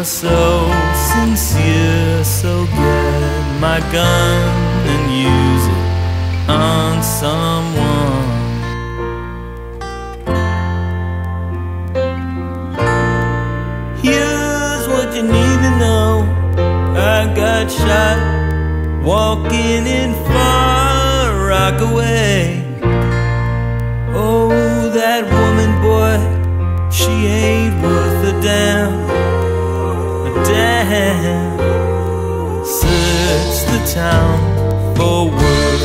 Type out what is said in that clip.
so sincere, so get my gun and use it on someone. Here's what you need to know. I got shot walking in Far Rockaway. Oh, that woman, boy, she ain't worth a damn, a damn. Search the town for work.